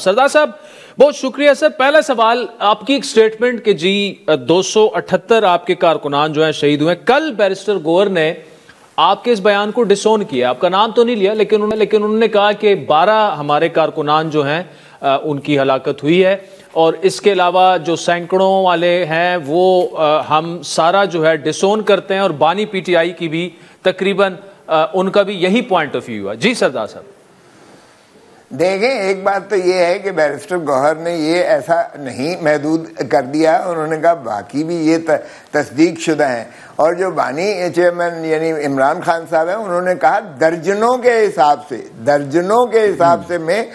सरदार साहब बहुत शुक्रिया सर। पहला सवाल, आपकी एक स्टेटमेंट कि जी 278 आपके कारकुनान जो हैं शहीद हुए। कल बैरिस्टर गौहर ने आपके इस बयान को डिसोन किया, आपका नाम तो नहीं लिया, लेकिन उन्होंने कहा कि 12 हमारे कारकुनान जो हैं उनकी हलाकत हुई है और इसके अलावा जो सैकड़ों वाले हैं वो हम सारा जो है डिसोन करते हैं और बानी पीटीआई की भी तकरीबन उनका भी यही पॉइंट ऑफ व्यू है। जी सरदार साहब देखें, एक बात तो ये है कि बैरिस्टर गौहर ने ये ऐसा नहीं महदूद कर दिया, उन्होंने कहा बाकी भी ये तस्दीक शुदा हैं। और जो बानी चेयरमैन यानी इमरान खान साहब हैं, उन्होंने कहा दर्जनों के हिसाब से में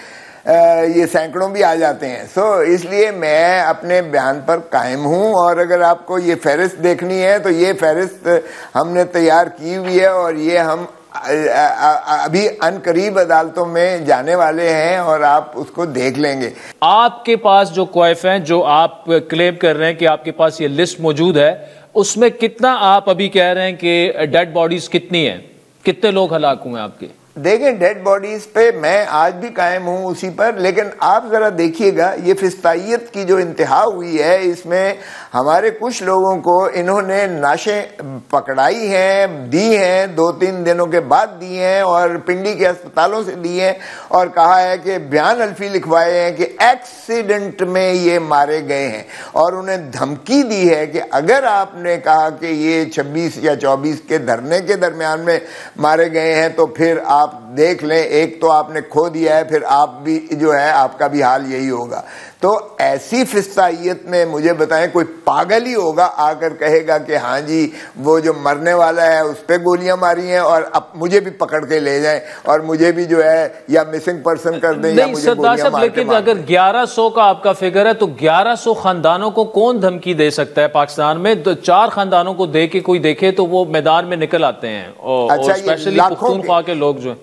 ये सैकड़ों भी आ जाते हैं। सो इसलिए मैं अपने बयान पर कायम हूँ और अगर आपको ये फहरिस्त देखनी है तो ये फहरिस्त हमने तैयार की हुई है और ये हम अभी अनकरीब अदालतों में जाने वाले हैं और आप उसको देख लेंगे। आपके पास जो क्वाइफ हैं, जो आप क्लेम कर रहे हैं कि आपके पास ये लिस्ट मौजूद है, उसमें कितना आप अभी कह रहे हैं कि डेड बॉडीज कितनी हैं, कितने लोग हलाक हुए आपके? देखें, डेड बॉडीज पे मैं आज भी कायम हूं उसी पर, लेकिन आप जरा देखिएगा ये फिस्तायत की जो इंतहा हुई है, इसमें हमारे कुछ लोगों को इन्होंने नाशें पकड़ाई हैं, दी हैं, 2-3 दिनों के बाद दी हैं और पिंडी के अस्पतालों से दी हैं और कहा है कि बयान अल्फी लिखवाए हैं कि एक्सीडेंट में ये मारे गए हैं और उन्हें धमकी दी है कि अगर आपने कहा कि ये 26 या 24 के धरने के दरमियान में मारे गए हैं तो फिर आप देख लें, एक तो आपने खो दिया है, फिर आप भी जो है आपका भी हाल यही होगा। तो ऐसी फिस्तायत में मुझे बताएं, कोई पागल ही होगा आकर कहेगा कि हाँ जी वो जो मरने वाला है उस पर गोलियां मारी हैं और अब मुझे भी पकड़ के ले जाएं और मुझे भी जो है या मिसिंग पर्सन कर दें या मुझे गोलियां मार के। लेकिन अगर 1100 का आपका फिगर है तो 1100 खानदानों को कौन धमकी दे सकता है पाकिस्तान में? 4 खानदानों को दे के कोई देखे तो वो मैदान में निकल आते हैं और स्पेशली पुख्तूनख्वा के लोग जो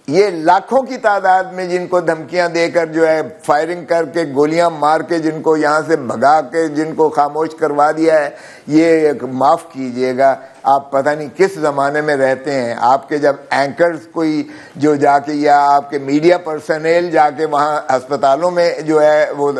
ये लाखों की तादाद में जिनको धमकियां देकर जो है फायरिंग करके गोलियां मार के जिनको यहाँ से भगा के जिनको खामोश करवा दिया है, ये माफ कीजिएगा आप पता नहीं किस ज़माने में रहते हैं। आपके जब एंकर्स कोई जो जाके या आपके मीडिया पर्सनल जाके वहाँ अस्पतालों में जो है वो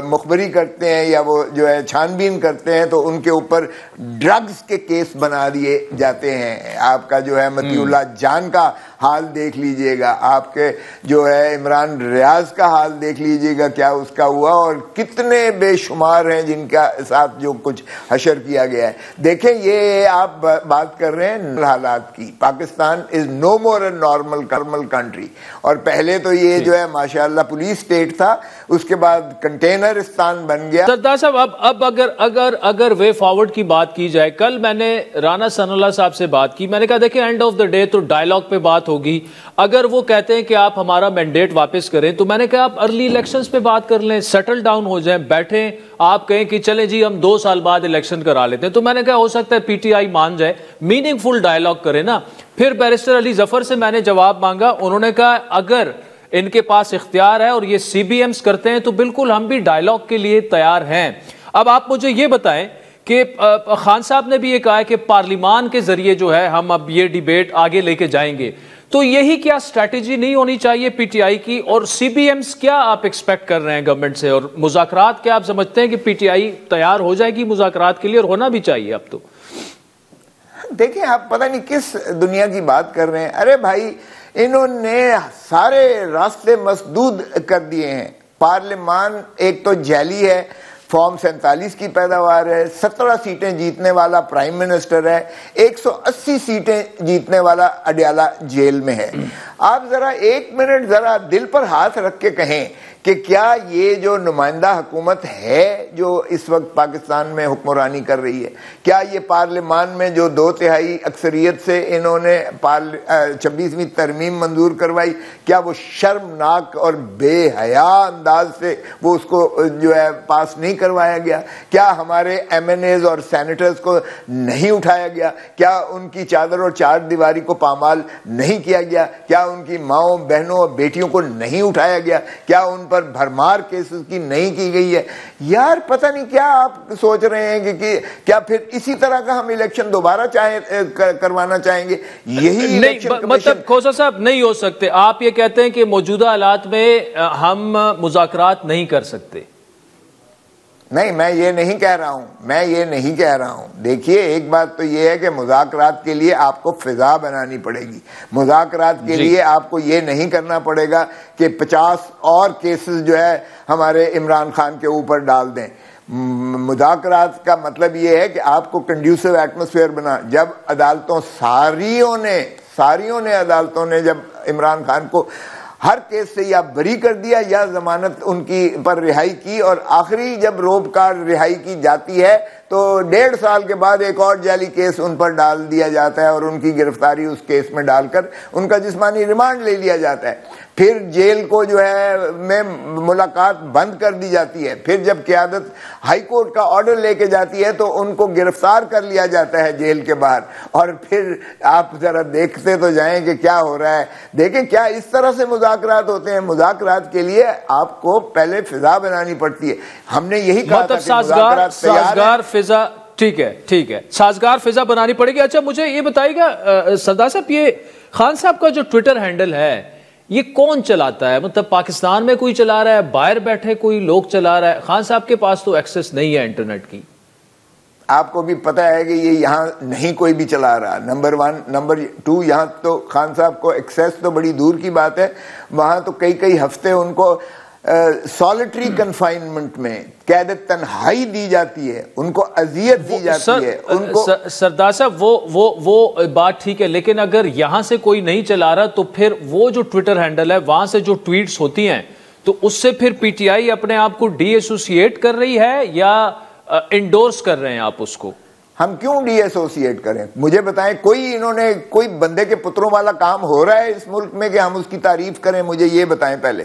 मुखबरी करते हैं या वो जो है छानबीन करते हैं तो उनके ऊपर ड्रग्स के केस बना दिए जाते हैं। आपका जो है मतीउल्लाह जान का हाल देख लीजिएगा, आपके जो है इमरान रियाज का हाल देख लीजिएगा क्या उसका हुआ और कितने बेशुमार हैं जिनका साथ जो कुछ हशर किया गया है। देखें, ये आप बात कर रहे हैं हालात की, Pakistan is no more a normal country और पहले तो ये जो है माशाअल्लाह पुलिस स्टेट था, उसके बाद कंटेनरिस्तान बन गया। सरदार साहब अब अगर वे फॉरवर्ड की बात की जाए, कल मैंने राना सनाउल्लाह साहब से बात की, मैंने कहा देखिए एंड ऑफ द डे तो डायलॉग पे बात होगी। अगर वो कहते हैं कि आप हमारा मैंडेट वापस करें तो मैंने कहा आप अर्ली इलेक्शंस पे बात कर लें, सेटल डाउन हो जाएं, बैठें, आप कहें कि चलें जी हम 2 साल बाद इलेक्शन करा लेते हैं। तो मैंने कहा हो सकता है पीटीआई मान जाए, मीनिंगफुल डायलॉग करें ना। फिर बैरिस्टर अली जफर से मैंने जवाब मांगा, उन्होंने कहा अगर इनके पास इख्तियार है और ये सीबीएम्स करते हैं तो बिल्कुल हम भी डायलॉग के लिए तैयार हैं। अब आप मुझे ये बताएं कि खान साहब ने भी ये कहा है कि पार्लिमान के जरिए जो है हम अब ये डिबेट आगे लेके जाएंगे, तो यही क्या स्ट्रैटेजी नहीं होनी चाहिए पीटीआई की? और सीबीएम्स क्या आप एक्सपेक्ट कर रहे हैं गवर्नमेंट से? और मुज़ाकरात क्या आप समझते हैं कि पीटीआई तैयार हो जाएगी मुज़ाकरात के लिए? और होना भी चाहिए अब तो। देखिए, आप पता नहीं किस दुनिया की बात कर रहे हैं। अरे भाई, इन्होंने सारे रास्ते मसदूद कर दिए हैं। पार्लिमान एक तो जैली है, फॉर्म 47 की पैदावार है, 17 सीटें जीतने वाला प्राइम मिनिस्टर है, 180 सीटें जीतने वाला अडयाला जेल में है। आप जरा 1 मिनट जरा दिल पर हाथ रख के कहें कि क्या ये जो नुमाइंदा हुकूमत है जो इस वक्त पाकिस्तान में हुक्मरानी कर रही है, क्या ये पार्लिमान में जो 2/3 अक्सरियत से इन्होंने 26वीं तरमीम मंजूर करवाई, क्या वो शर्मनाक और बेहया अंदाज से वो उसको जो है पास नहीं करवाया गया? क्या हमारे एमएनएज और सेनेटर्स को नहीं उठाया गया? क्या उनकी चादर और चार दीवारी को पामाल नहीं किया गया? क्या उनकी माओ बहनों और बेटियों को नहीं उठाया गया? क्या उन पर भरमार केसेस की नहीं की गई है। यार पता नहीं क्या आप सोच रहे हैं कि क्या फिर इसी तरह का हम इलेक्शन दोबारा करवाना चाहेंगे? यही इलेक्शन मतलब खोसा साहब नहीं हो सकते। आप ये कहते हैं कि मौजूदा हालात में हम मुज़ाकरात नहीं कर सकते? नहीं, मैं ये नहीं कह रहा हूं, देखिए एक बात तो ये है कि मुज़ाकरात के लिए आपको फिजा बनानी पड़ेगी। मुज़ाकरात के लिए आपको ये नहीं करना पड़ेगा कि 50 और केसेस जो है हमारे इमरान खान के ऊपर डाल दें। मुज़ाकरात का मतलब ये है कि आपको कंड्यूसिव एटमॉस्फेयर बना। जब सारियों ने अदालतों ने जब इमरान खान को हर केस से या बरी कर दिया या जमानत उनकी पर रिहाई की, और आखिरी जब रोबकार रिहाई की जाती है तो 1.5 साल के बाद एक और जाली केस उन पर डाल दिया जाता है और उनकी गिरफ्तारी उस केस में डालकर उनका जिस्मानी रिमांड ले लिया जाता है। फिर जेल को जो है में मुलाकात बंद कर दी जाती है। फिर जब क़यादत हाई कोर्ट का ऑर्डर लेके जाती है तो उनको गिरफ्तार कर लिया जाता है जेल के बाहर। और फिर आप जरा देखते तो जाएं कि क्या हो रहा है। देखें क्या इस तरह से मुज़ाकरात होते हैं। मुज़ाकरात के लिए आपको पहले फिजा बनानी पड़ती है। हमने यही कहा था कि साजगार फिजा, ठीक है, साजगार फिजा बनानी पड़ेगी। अच्छा मुझे ये बताइएगा सरदार साहब, ये खान साहब का जो ट्विटर हैंडल है ये कौन चलाता है? मतलब पाकिस्तान में कोई चला रहा है, बाहर बैठे कोई लोग चला रहा है? खान साहब के पास तो एक्सेस नहीं है इंटरनेट की। आपको भी पता है कि ये यहाँ नहीं कोई भी चला रहा। नंबर 1, नंबर 2, यहाँ तो खान साहब को एक्सेस तो बड़ी दूर की बात है। वहां तो कई हफ्ते उनको सॉलिटरी कन्फाइनमेंट में कैद तन्हाई दी जाती है, उनको अजियत दी जाती है। उनको सरदार साहब वो बात ठीक है, लेकिन अगर यहां से कोई नहीं चला रहा तो फिर वो जो ट्विटर हैंडल है वहां से जो ट्वीट्स होती हैं तो उससे फिर पीटीआई अपने आप को डीएसोसिएट कर रही है या इंडोर्स कर रहे हैं आप उसको? हम क्यों डीएसोसिएट करें? मुझे बताएं, कोई बंदे के पुत्रों वाला काम हो रहा है इस मुल्क में कि हम उसकी तारीफ करें? मुझे ये बताएं पहले।